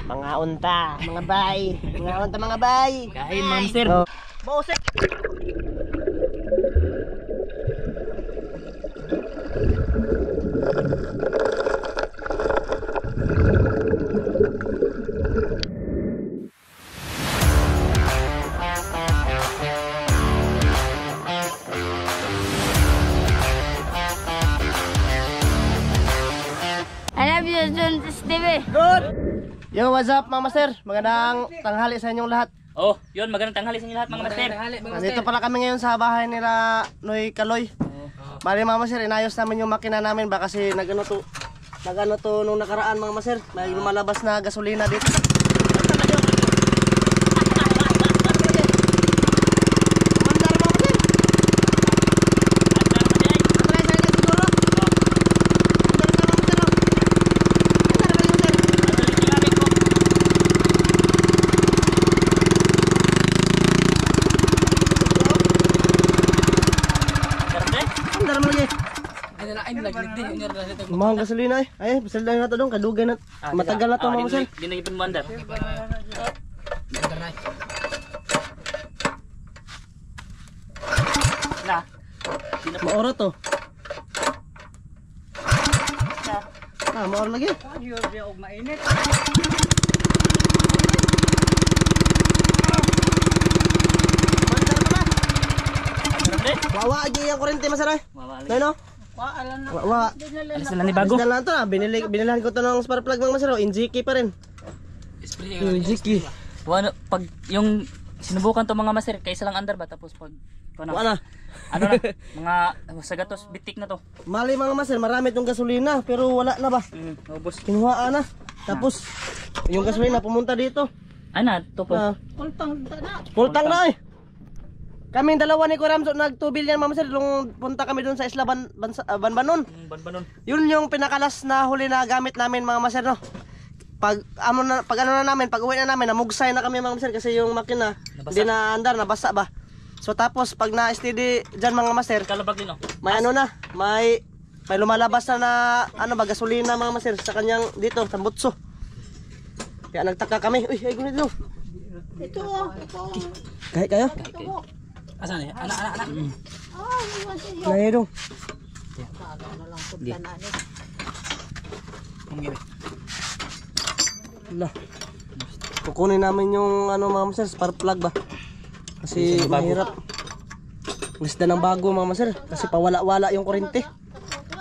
Mga unta, mga bay. Mga unta, mga bay. Kain, Ma'am Sir. Bosek. Good! Yo, what's up mga master? Magandang tanghali sa inyong lahat. Oh, yun, magandang tanghali sa inyo lahat mga master. Nandito pala kami ngayon sa bahay nila Noy Kaloy. Bali mga master, inayos namin yung makina namin ba kasi nagano to nung nakaraan mga master. May lumalabas na gasolina dito. Mahal gasolina eh. Ay, pasal lang na to dong, kadugay na. Matagal na to mga master. Di na ipin mandar. Na. Maoro to. Maoro lagi. Mainit. Wawa aja yang kurente masalah. No. Wa. Alis na ni bago. Alis na lang to na. Binilahan ko to ng spark plug mga masero. Injiki pa rin. Injiki. Ano, pag yung sinubukan to mga master, kaysa lang under ba tapos pag Wala. ano na, mga sagatos bitik na to. Mali mga master, marami tong gasolina pero wala na ba? Ubos. Kinuhaan na. Tapos yung gasolina pumunta dito. Ana, to po. Full tank na eh. Kaming dalawa ni Kuramso nag-2 billion mga master nung punta kami doon sa Isla Banbanon. Banbanon. Yun yung pinakalas na huli na gamit namin mga master no. Pag ano na namin, pag uwi na namin, namugsay na kami mga master kasi yung makina hindi na andar, nabasa ba. So tapos pag na-steady diyan mga master, Kalabag din oh. may ano na, may lumalabas na ano ba gasolina mga master sa kanyang dito sa butso. Kaya nagtaka kami, uy, ay gunit dito. Ito. Kahit kayo? Asan eh? Anak. Nayo dong. Lah. Kukunin namin yung ano mga master, spark plug ba? Kasi mahirap. Gusto ng bago mga master kasi pawala-wala yung kuryente.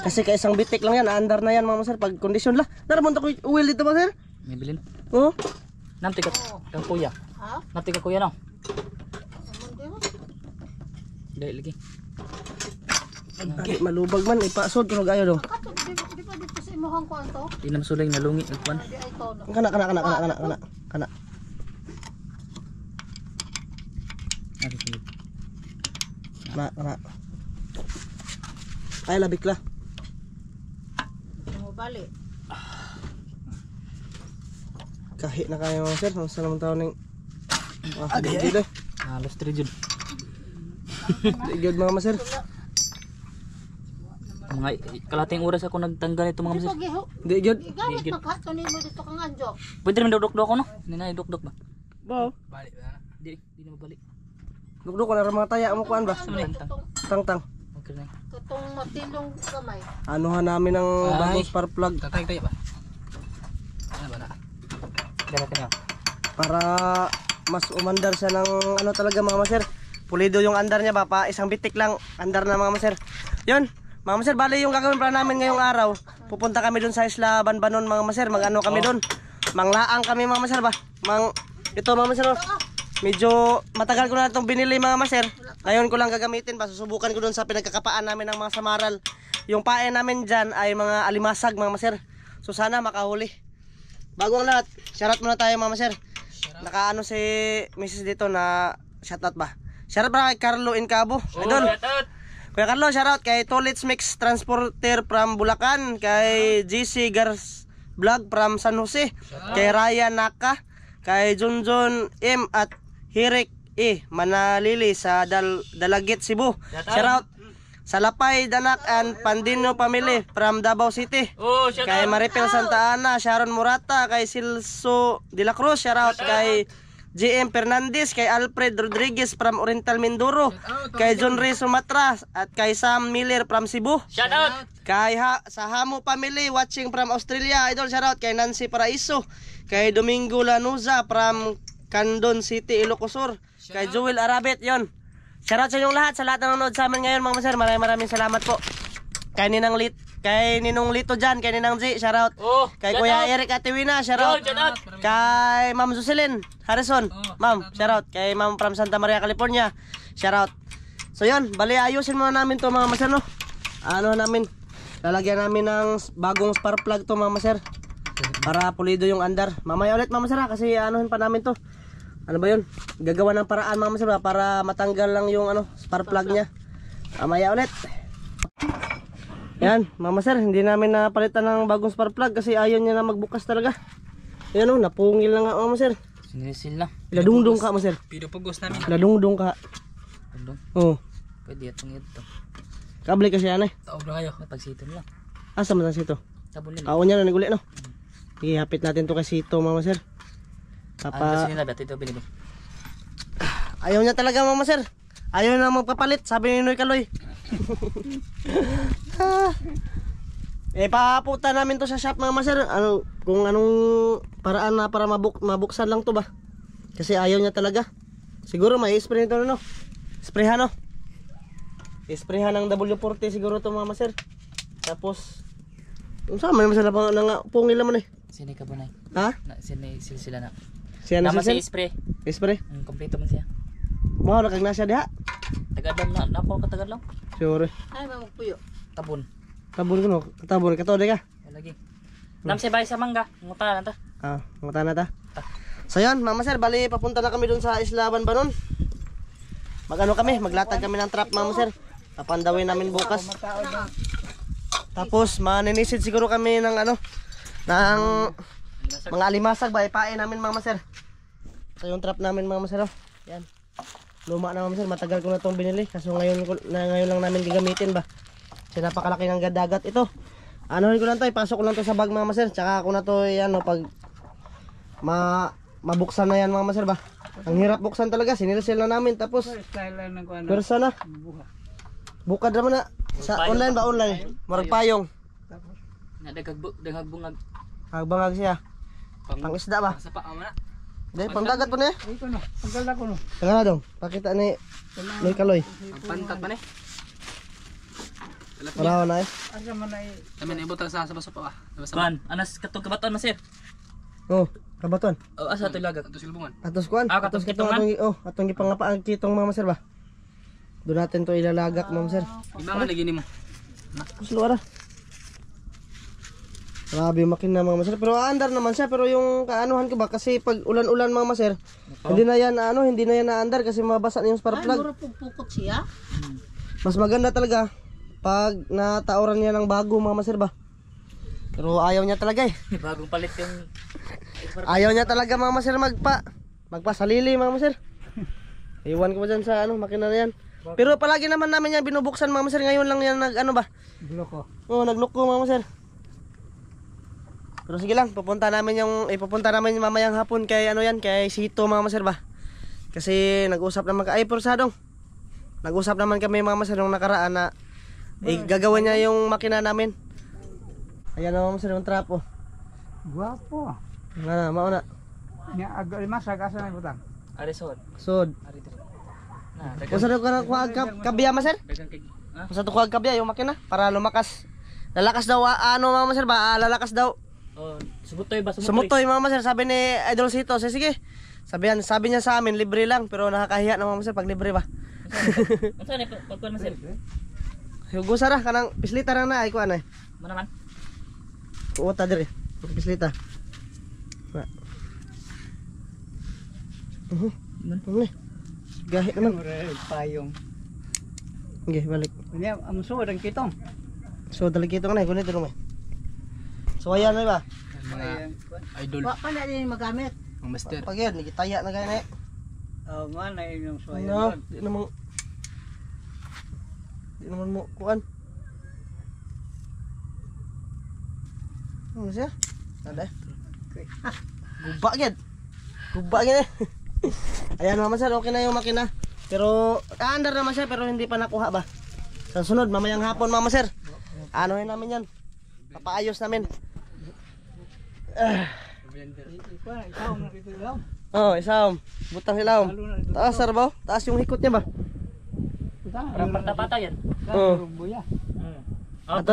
Kasi ka isang bitik lang yan, andar na yan mga master pag kondisyon lah. Naramunta ko oil dito master? May bilin. Oo. Namti ka kuya. Ha? Namti ka kuya no. Dahil lagi. Adi malubag man ipasod tunog ayo dong. Di pa dito sa imuhang ko anto? Di na masulay nalungi agpan. Kana. Kana. Ay labik la. Mo bali. Kahit na kayo sir, sa naman taon ning dito. Halos 3 jud. Igod mga master. Mga kalating oras ako nagtanggal ito mga master. Di igod. Gamit maghato ni mo dito kang anjo. Pwede rin dudok-dok ako no? Hindi na dudok-dok ba? Bo. Balik ba? Di na mabalik. Dugdug ko na mga taya mo kuan ba? Tang. Okay na. Katong matilong gamay. Anuhan namin ng bagong spark plug Tatay ba? Ano ba na? Dala ka niya. para mas umandar siya ng ano talaga mga master. Pulido yung andar niya ba, pa isang bitik lang andar na mga master. Yun, mga master, bali yung gagawin para namin ngayong araw. Pupunta kami dun sa Isla Banbanon mga master, mag-ano kami dun. Manglaang kami mga master ba. Ito mga master, medyo matagal ko na itong binili mga master. Ngayon ko lang gagamitin ba, susubukan ko dun sa pinagkakapaan namin ng mga samaral. Yung pae namin dyan ay mga alimasag mga master. So sana makahuli. Bago ang lahat, shoutout muna tayo mga master. Nakaano si Mrs. dito na shoutout ba? Shoutout ba kay Carlo Incabo? Idol. Kuya Carlo, shoutout kay Tolits Mix Transporter from Bulacan, kay GC Gars Vlog from San Jose, kay Ryan Naka, kay Junjun M at Hirik E Manalili sa Dalagit, Cebu. Shoutout. Salapay Danak and Pandino family from Davao City. Oh, shout Kay out. Maripel Santa Ana, Sharon Murata, kay Silso de la Cruz, shout out kay JM Fernandez, kay Alfred Rodriguez from Oriental Mindoro, kay John Ray Sumatra, at kay Sam Miller from Cebu. Shout out. Kay sa Hamo family watching from Australia, idol, shout out kay Nancy Paraiso, kay Domingo Lanuza from Candon City, Ilocos Sur, kay Joel Arabet, yon. Shout out sa inyong lahat, sa lahat ng nanonood sa amin ngayon mga master, maraming salamat po. Kay Ninong Lito dyan, kay Ninang Z, shout out. Oh, Kay shout Kuya out. Eric Atiwina, shout out. Shout out. Kay Ma'am Jocelyn Harrison, ma'am, shout out. Kay Ma'am from Santa Maria, California, shout out. So yun, bali ayusin muna namin to mga master, no? Ano namin, lalagyan namin ng bagong spark plug to mga master, para pulido yung andar. Mamaya ulit mga master, kasi anuhin pa namin to. Ano ba yun? Gagawa ng paraan mga master, para matanggal lang yung spark plug niya. Mamaya ulit. Yan, mama sir, hindi namin napalitan ng bagong spark plug kasi ayaw niya na magbukas talaga. Yan o, napungil na nga mama sir. Sinisil na. Ladungdong ka mama sir. Pido pagos namin. Ladungdong ka. Pagdong. Oo. Pwede itong ito. Kabli kasi yan eh. Taob na kayo. Pagsitom lang. Asa man ang sito? Tabon nila. Ako niya na naguli no. Ihapit natin to kay sito mama sir. Kasi nila dati ito binili. Ayaw niya talaga mama sir. Ayaw na magpapalit, sabi ni Noy Kaloy. Paputa namin to sa shop mga master. Kung anong paraan na para mabuksan lang to ba. Kasi ayaw niya talaga. Siguro may spray nito no. Sprayhan no. Sprayhan ng W40 siguro to mga master. Tapos sama naman sila pa nga pungil naman eh. Sini ka ba na? Ha? Sinisil sila na. Siya na Tama siya. si spray. Spray. Kompleto man siya. Wow, nakag na siya diha. Tagadam na. Napo ka tagad lang. Sure. Ay, mamagpuyo. Tabon. Tabon ko no. Tabon ka to ka. Lagi. Nam si bay sa mangga. Nguta na ta. Mata na ta. So yan, mama sir, bali papunta na kami dun sa Isla Banbanon. Magano kami, maglatag kami ng trap mama sir. Papandawin namin bukas. Tapos maninisid siguro kami ng ng mga alimasag ba, ipain namin mama sir. So yung trap namin mama sir, yan. Luma na mama sir, matagal ko na itong binili. Kaso ngayon lang namin gagamitin ba. Kasi napakalaki ng dagat ito. Anuhin ko lang to, ipasok ko lang to sa bag mama sir. Tsaka ako na to, pag mabuksan na yan mga master ba. Ang hirap buksan talaga, sinilsil na namin. Tapos persa na. Bukad naman na. Sa online ba online? Marag payong. Dagagbungag. Hagbangag siya. Pang isda ba? Sa paa na. Dahil pang dagat po niya. Ito no, tanggal na ko no. Tanga na dong. Pakita ni Noy Kaloy. Pantat pa ni. Wala na eh. Asa man ay Kami na ibot sa baso pa. Kuan, anas katong kabaton masir. Oh, kabaton. Oh, asa to lagak to silbungan. Atos kuan. Katong kitongan? Atong gipangapaan kitong mga master ba. Doon natin to ilalagak mga master. Ibangan lagi nimo. Kuslo ara. Grabe makina mga master, pero aandar naman siya, pero yung kaanuhan ko ba kasi pag ulan-ulan mga master, hindi na yan naandar kasi mabasa na yung spark ay, plug. mura pupukot siya. Mas maganda talaga pag natauran niya ng bago mga master ba. Pero ayaw niya talaga eh. Bagong palit yung Ayaw niya talaga mga master magpasalili mga master. Iwan ko ba dyan sa makina na yan. Pero palagi naman namin yan binubuksan mga master, ngayon lang yan Bloko. nagloko mga master. Pero sige lang, ipupunta namin mamayang hapon kay kay Sito mga master ba. Kasi nag-usap naman nag-usap naman kami mga master nung nakaraan na gagawin niya yung makina namin. Ayan na mga master yung trapo. Guwapo. Nga na, mauna. Nya agad mas asa na butang. arisod. Sod. Ari dito. Na, Kung saan ko na kuha kabya master? dagang kay Kung saan kuha kabya yung makina para lumakas. Lalakas daw mga master ba? Lalakas daw. Oh, subutoy ba Sumutoy mga master, sabi ni Idol Sito. Sige. Sabi niya sa amin libre lang, pero nakakahiya na mga master pag libre ba. Unsa ni pagkuan masir? Hugo sara kanang pislita ra na ay kuan ay. Mo naman. Uota dire. Pislita. Ini. Gahit naman. Payong. Okay, balik. Nya am suod ang kitong. So dali kito na kunit dulu may. So ayan na ba? Mga idol, Wa pa na din magamit. ang master. Pag yan, nagitaya na gaya na eh. Oh, man na inyong No, di Di naman mo kuan. Ano siya? Ada. Guba gid. Guba gid. Ayan mga sir, okay na yung makina. Pero aandar naman siya pero hindi pa nakuha ba. Sa sunod mamayang hapon mga sir. Anohin namin 'yan. Papaayos namin. Oh, isam. Butang ilawom. Taas sir ba? Taas yung hikot niya ba? Parang patapata yan. Oh. Ah, Ato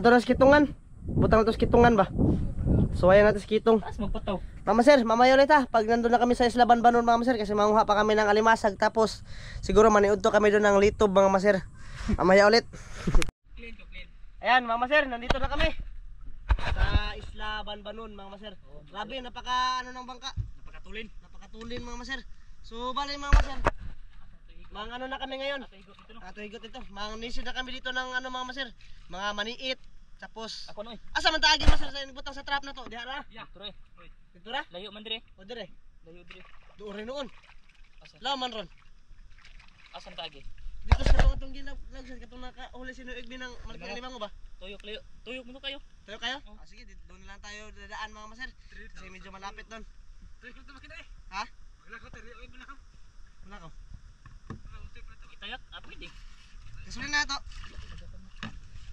res kitungan. Butang tos kitungan ba? Suwayan natin sa kitong. taas magpataw. Mama sir, mamaya ulit ha. Pag nandun na kami sa Isla Banbanon mga sir, kasi manguha pa kami ng alimasag. Tapos siguro maniud to kami doon ng litob mga sir. Mamaya ulit. Ayan mga sir, nandito na kami. Sa Isla Banbanon mga sir. Grabe, napaka ano ng bangka. Napakatulin mga sir. So bali mga sir. Mga ano na kami ngayon. Ato higot ito. Mga nisid na kami dito ng ano mga sir. Mga maniit. Tapos Ako noy. asa man taagi mas sa butang sa trap na to? Diha ra. Ya, turo eh. Dito ra? Layo man dire. O dire. Layo dire. Duore noon. Asa? Laman ron. Asan taagi? Dito sa mga itong ginaglag sa katong nakahuli sino igbi ng malikang limango ba? Tuyok layo. Tuyok mo kayo. Tayo kayo? Ah, sige, doon lang tayo dadaan mga maser. Kasi medyo malapit doon. Ha? Wala ko. Itayak, pwede. Kasulin na ito.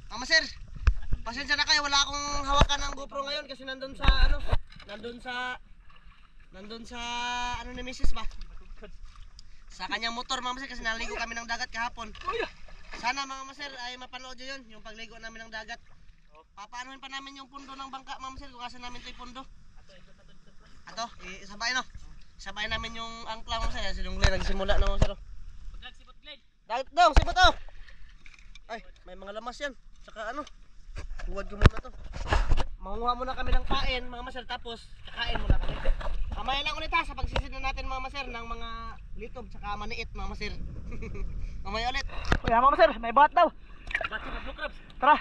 Mga maser, pasensya na kayo, wala akong hawakan ng GoPro ngayon kasi nandun sa ano, nandun sa ano ni Mrs. ba? Sa kanyang motor mga maser kasi naligo kami ng dagat kahapon. Sana mga maser ay mapanood nyo yun, yung pagligo namin ng dagat. Papaanohin pa namin yung pundo ng bangka mga maser kung asan namin ito yung pundo. Ato, isabay no. Isabay namin yung angkla mga maser, yung nagsimula na mga maser. Sipot Glenn. Dagat daw, sipot daw. Ay, may mga lamas yan. Tsaka ano, huwag ko muna to. Manguha muna kami ng kain mga maser tapos kakain muna kami. Mamaya lang ulit ha sa pagsisid na natin mga maser ng mga litob tsaka maniit mga maser. Mamaya ulit. Uy mga maser, may bat daw. Bati na blue crabs. Tara.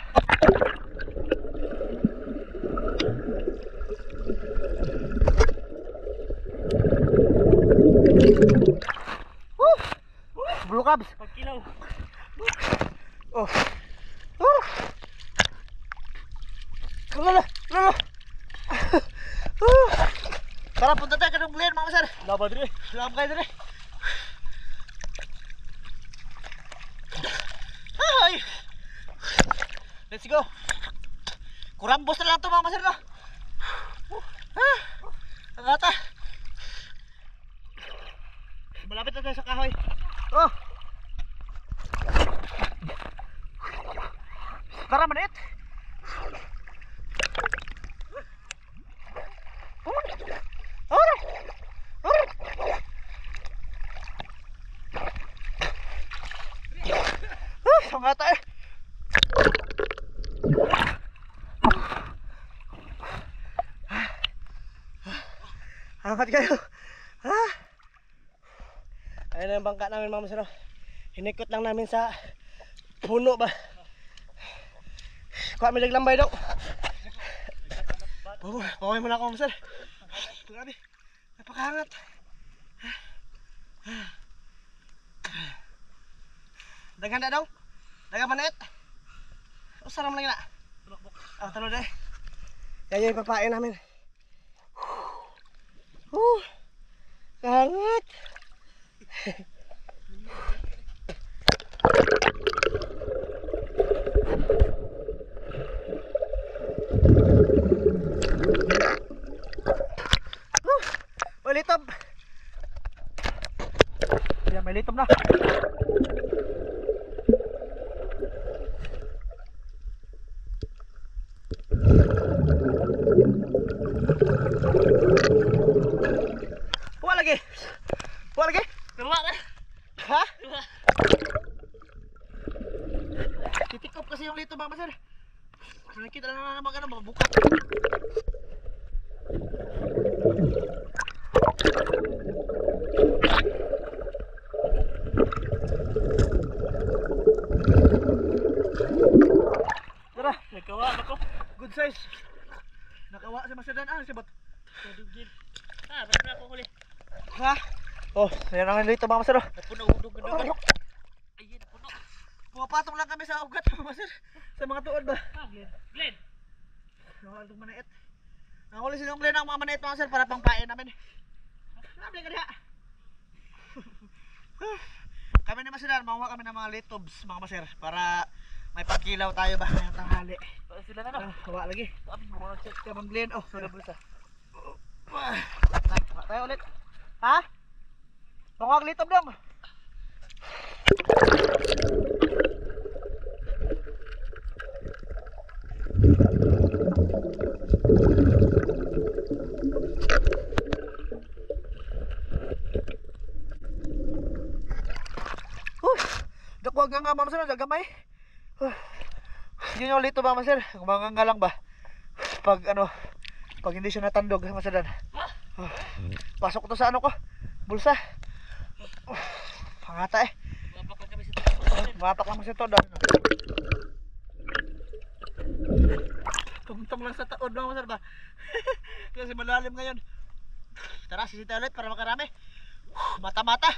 Woo! Blue crabs. Pagkilaw. Oh. Oh. Lala, lala. Tara punta tayo kanong Glenn mga sir. Laba dire. Lama kayo dire. Ay. Let's go. Kurambos na lang to mga sir no. Ang ata. Malapit na tayo sa kahoy. Oh. Tara manit. Sangata eh. Angkat kayo. Ayun na yung bangka namin mga masero. Hinikot lang namin sa puno ba. Kuha may laglambay daw. Paway muna ako masero. Grabe. Napakahangat. Daghan na daw. Daghan manit. O sarang lagi na. Ah, talo deh. Yan yung papain namin. Kahangat. Oh, litob. Yan, may litob na. Kuha lagi. Kuha lagi. Keluar kan? Ha? Titikop kasi yung litob mga sir. Nakikita lang naman ano, mabuka. Tara, Nagkawa ako. good size. Nakawa si Masyadan. Ah, sibot. Kadugin. Ah, berapa ako huli? Ha? Oh, yan ang lito mga masero. Napuno udog na daw. Ay, napuno. Pumapatong lang kami sa ugat mga master. Sa mga tuod ba? Glenn. Nawala itong manait. Nahuli silang Glenn ang mga manait mga master para pangpain namin. Namin ka diha. Kami ni Masidan, makuha kami ng mga litobs mga master para may pagkilaw tayo ba ngayong tanghali. Sila na no. Hawa lagi. Check ka bang Glenn. Oh, sa bulsa. Tayo ulit. Ha? Makuha ang litob dong. Dakwag nga mama sir, dagamay. Yun yung lito ba sir? Mga nga lang ba? Pag ano, pag hindi siya natandog masadan. Pasok to sa ano ko? Bulsa. Pangata eh. Mapak lang sa todo. Tungtong lang sa taod mga sir ba? Kasi malalim ngayon. Tara, sisita ulit para makarami. Mata-mata.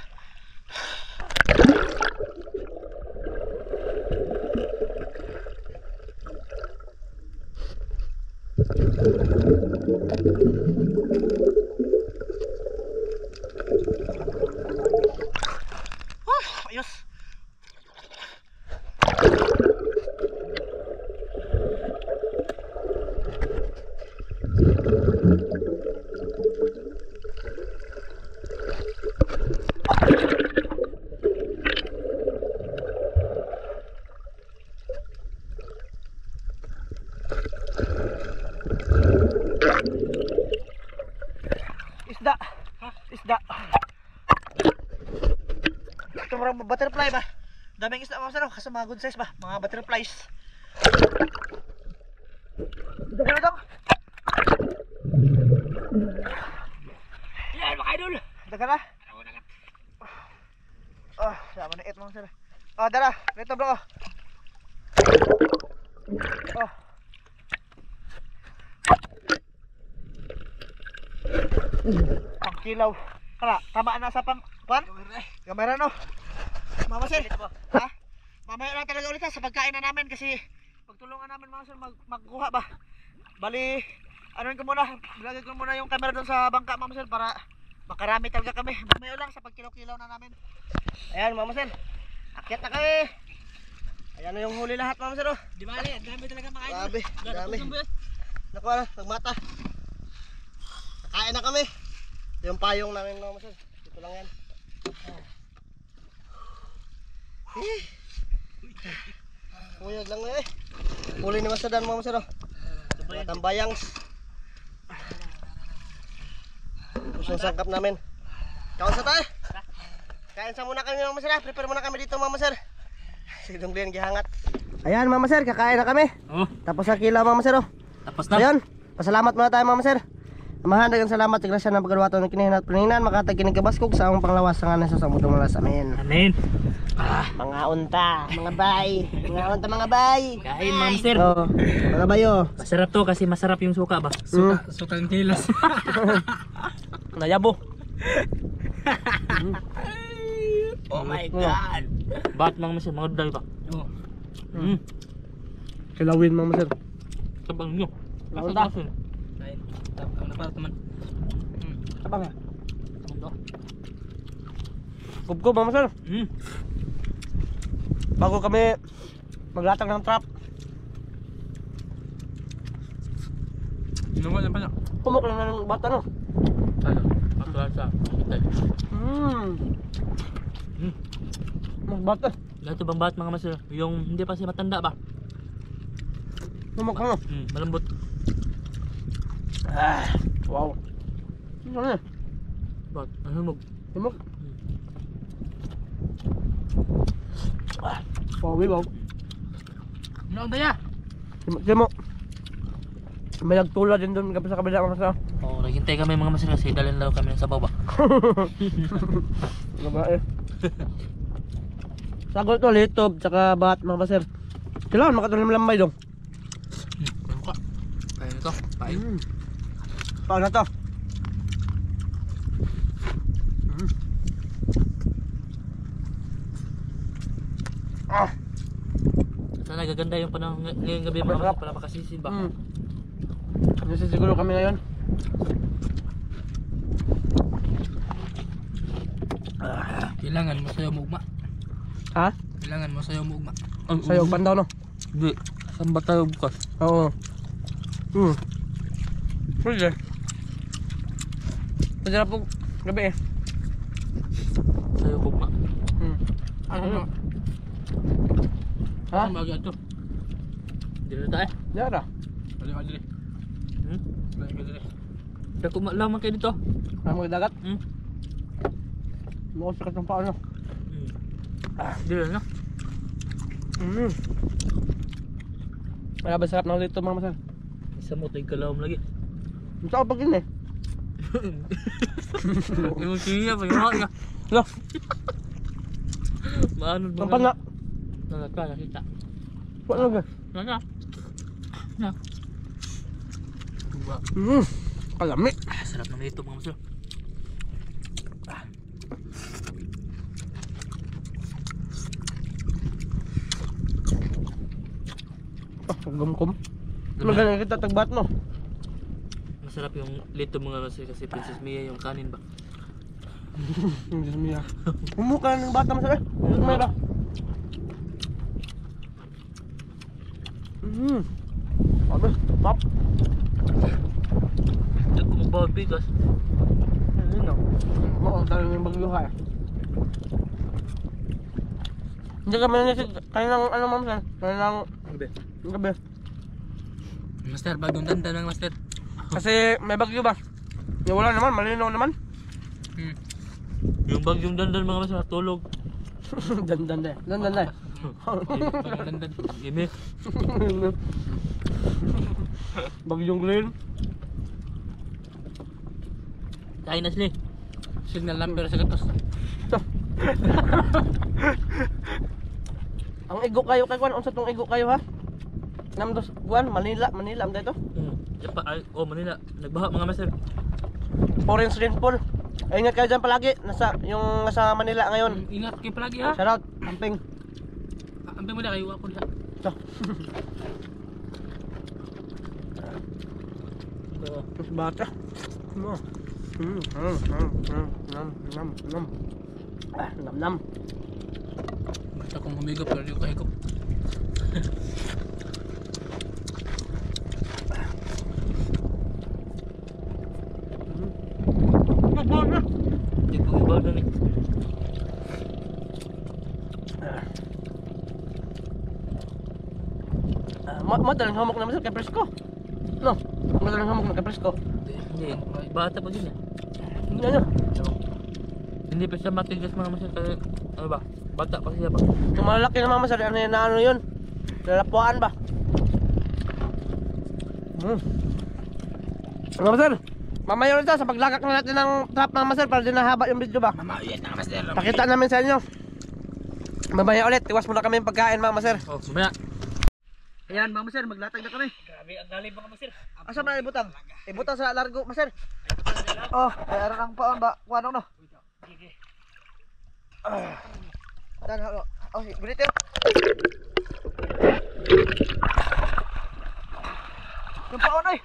Ayos. Isda. Isda. Ito mga butterfly ba? Daming isda mga saro, kasi mga good size ba? Mga butterflies. Ito ka na dong. Yan mga idol. Ito ka na? Oh, sama na 8 mga saro. Oh, dara. Ito bro. Oh. Ang kilaw. Kala, tamaan na sa pang... Kuan? Kamera no? Mama sir. Ha? Mamaya lang talaga ulit ha, sa pagkain na namin kasi pagtulungan namin mga sir magkuha ba. Bali, ano ko muna, lagay ko muna yung camera doon sa bangka mama sir para makarami talaga kami. Mamaya lang sa pagkilaw-kilaw na namin. Ayan mama sir. Akyat na kami. Ayan na yung huli lahat mama sir oh. Di mali, dami talaga mga idol. Dami. Naku ano, nagmata. Kain na kami. Yung payong namin mama sir. Dito lang yan. Nguyag lang eh. Huli ni Masadan mga masero. Tambayangs. Kusang sangkap namin. Kaon sa tayo. Kain sa muna kami mga masero. Prepare muna kami dito mga masero. Sigdong diyan gihangat. Ayan mga masero, kakain na kami. Oh, Tapos sa kilaw mga masero. tapos na. Ayan, pasalamat muna tayo mga masero. Amahan, dagang salamat sa grasya ng pagkaluwato ng kinihin at paninan. Makatag kinikabaskog sa among panglawas sa nganan sa samudong malas. Amen. Amen. Mga unta, mga bay. Mga unta, mga bay. Kain mga sir. Oh, mga bayo. Masarap to kasi masarap yung suka ba? Sukang kilos. Nayabo. Oh my god. Bat mga sir, mga dal ba? Oo. Kilawin mga masir. Sabang nyo. Unta. Kain. Ang naparat naman. Abang ya. Ano? Kubkob mga masir. Bago kami maglatag ng trap. Inuman na pa na. Pumok lang na ng bata no. Ano? Patulan sa hospital. Magbata. Ganito bang bat mga master? Yung hindi pa siya matanda ba? Pumok lang no. Malambot. Wow. Ano na? Bat, ano mo? Pumok. Pawi ba? Ano ang daya? Simo. May nagtula din doon kapag sa kabila mga masir. Oo, naghintay kami mga master kasi dalhin daw kami ng sabaw ba? Babae. Sagot to, litob, tsaka bat mga masir. Kailangan makatulim lambay dong. Ano ka? Kain ito. Kain. Paano na to? gaganda yung panahon ngayong gabi mga master para makasisid ba. Siguro kami ngayon. Kailangan mo sayo mugma. Ha? Kailangan mo sayo mugma. Sayog pandaw no? Hindi. Saan ba tayo bukas? Oo. Pwede. Masarap po gabi eh. Sa'yo bugma. Ano? Ha? Ano bagay ito? Dito na tayo. Yara. Balik ka dili. Balik ka dili. Dako lamang kayo dito. Ang mga dagat. Hmm? Mukha sikat ng paa no? Dito na. Kaya ba sarap na dito mga masal? Isa mo tayo kalawam lagi. Gusto ko pag yun eh. Yung siya pa yung nga. Lo, Maano ba? tampan na. Nalaka nakita. Wala na. Nana. Na. Kalami. Sarap naman ito mga master. Gumkum. Magaling kita tagbat no. Masarap yung lito mga master kasi Princess Mia yung kanin ba? Hindi sumiya. Humukha ng bata masal eh. Mayra. Ano? Top. Hindi ko magbawag bigas. Ano no? Oo, dahil yung bagyo ha. Hindi kami nanisig. Kaninang ano mamsal? Kaninang gabi. Master, bagong tanda ng master. Kasi may bagyo ba? Yung wala naman, malinaw naman. Yung bagyong dandan mga master tulog. Dandan eh. Dandan eh. Bagong tanda. Gimi. Bagyong Glenn. Kain na sila. Signal number sa gatos. Ang igo kayo kay Kwan, unsa tong igo kayo ha? Namdos Kwan, Manila am dito. Yapa ay Manila. Nagbaha mga master. Orange rainfall. Ay, ingat kayo dyan palagi. Nasa Manila ngayon. Ingat kayo palagi ha. Shout out, Amping. Amping mo na kayo ako na. Ito. Mas bata. Mo. Nam. Basta kung humigop pero di ko kahigop. Hindi ko ibaw na ni. Madaling humok naman sa kay Presko. No, madaling humok na kay Presko. Hindi. Bata pa din eh. Hindi nyo. Hindi pa siya matigas mga master kasi ano ba? Bata pa siya ba? Yung malalaki na mama sir, ano yun? Lalapuan ba? Mga sir, mamaya ulit sa paglagak na natin ng trap mga sir para di nahaba yung video ba? Mamaya na master. Pakita namin sa inyo. Mamaya ulit, tiwas muna kami yung pagkain mga sir. Oh, sumaya. Ayan mga sir, maglatag na kami. Grabe ang galing mga master. Asa man ibutang? Ibutang sa largo mga sir. Oh, kaya ang paon ba? Kuanong no? Dan halo. Oh, gulit yun. Yung paon ay.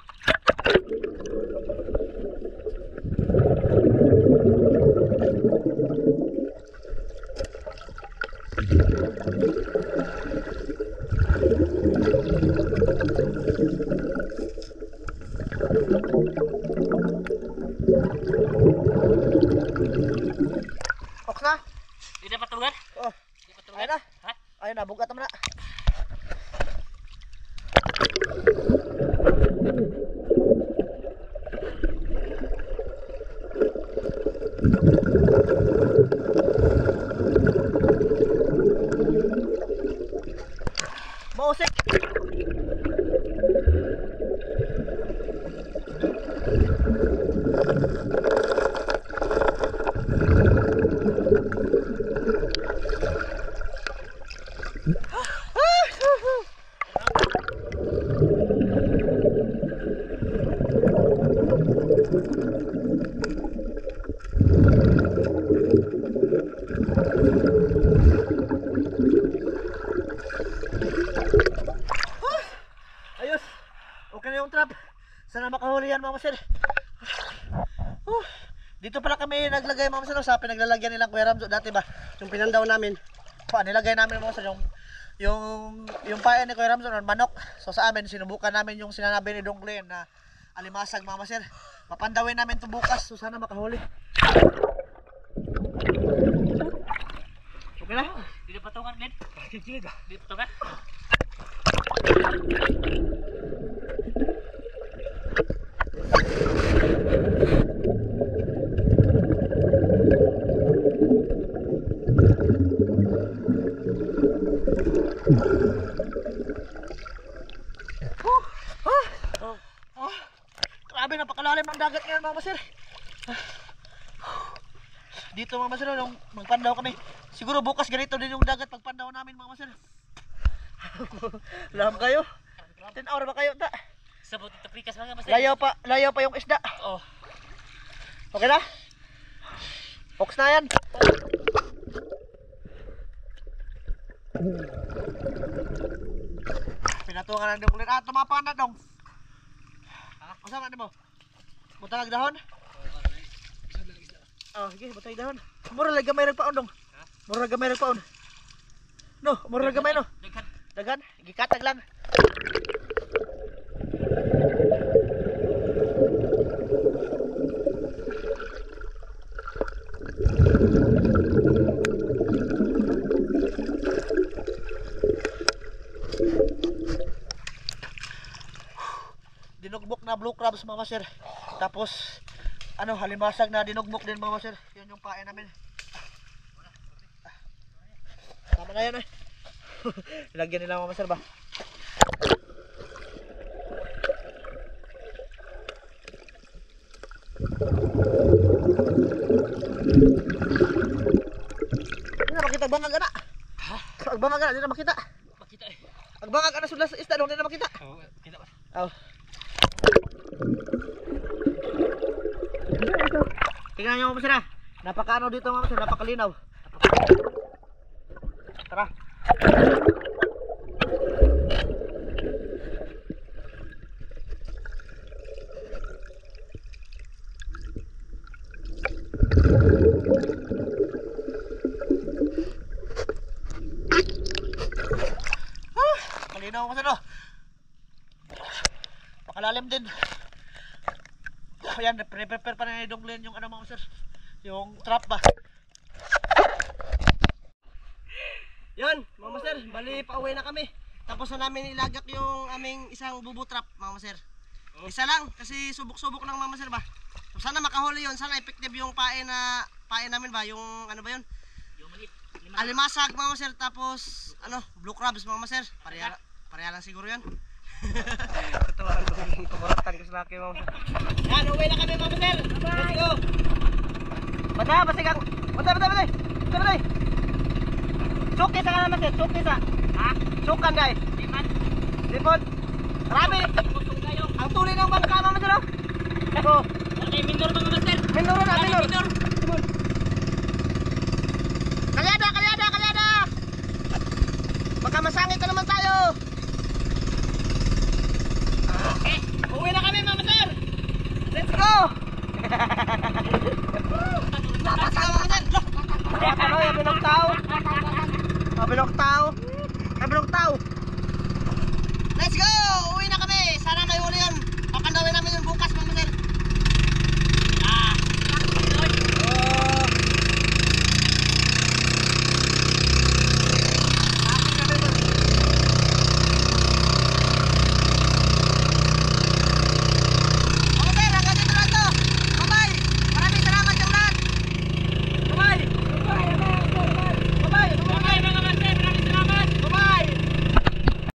Ok na? Hindi na patugan? Oh, ayun na. Ha? Ayun na, bugat naman na. Sana makahuli yan mga master. Dito pala kami naglagay mga master sa pinaglalagyan nilang Kuya Ramzo dati ba? Yung pinandaw namin. Nilagay namin mga master yung pain ni Kuya Ramzo ng manok. So sa amin sinubukan namin yung sinabi ni Dong Glenn na alimasag mga master. Papandawin namin ito bukas. So sana makahuli. Okay na? Dito patungan, Glenn. Sige. Dito patungan. Grabe, napakalalim ng dagat ngayon mga master. Dito mga master, nung magpandaw kami. Siguro bukas ganito din yung dagat pagpandaw namin mga master. Alam kayo? 10 hour ba kayo? Sabot ito prikas mga master. Layo pa yung isda. Oh. Okay na? Fox na yan. Pinatungan na ulit. Tumapa na dong. Masama na mo? Butang dahon? Oh, sige, butang dahon. Mura lagi gamay nagpaon dong. Mura gamay nagpaon. No, mura gamay no. Dagan, gikatag lang. Dinugbok na blue crabs mga master. Tapos halimasag na dinugbok din mga master. Yun yung pain namin. Tama na yan eh. Lagyan nila mga master ba? Hindi na makita bangag ana. Agbangag ana, hindi na makita. Makita eh. Agbangag ana sudah sa isda, hindi na makita. Oh, kita ba? Oh. Tingnan nyo mga masira. Napakaano dito mga masira, napakalinaw. Tara. Malinaw mga masira. Pakalalim din. Ayan, prepare pa na ni Dong Glenn yung mga sir, yung trap ba. Yun, mga master, bali pauwi na kami. Tapos na namin ilagak yung aming isang bubo trap, mga master. Isa lang, kasi subok-subok lang mga master ba. So, sana makahuli yun, sana effective yung pain namin ba, yung ano ba yun? Yung maliit. Alimasag mga master, tapos blue crabs mga master. Pareha lang siguro yan. Totoo ang kumuratan ko sa laki mga master. Yan, uwi na kami mga master. Let's go. Bata, basigang. Bata. Suki sa kanan master, suki sa. Ha? Sukan guys. Lipod. Marami. Ang tuloy ng bangka mga master. Oh. Okay, minor mga master. Minor na, minor. Kalyada. Baka masangit na naman tayo. Okay. Uwi na kami mga master. Let's go. Napasama mga master. Bilog tao. Let's go.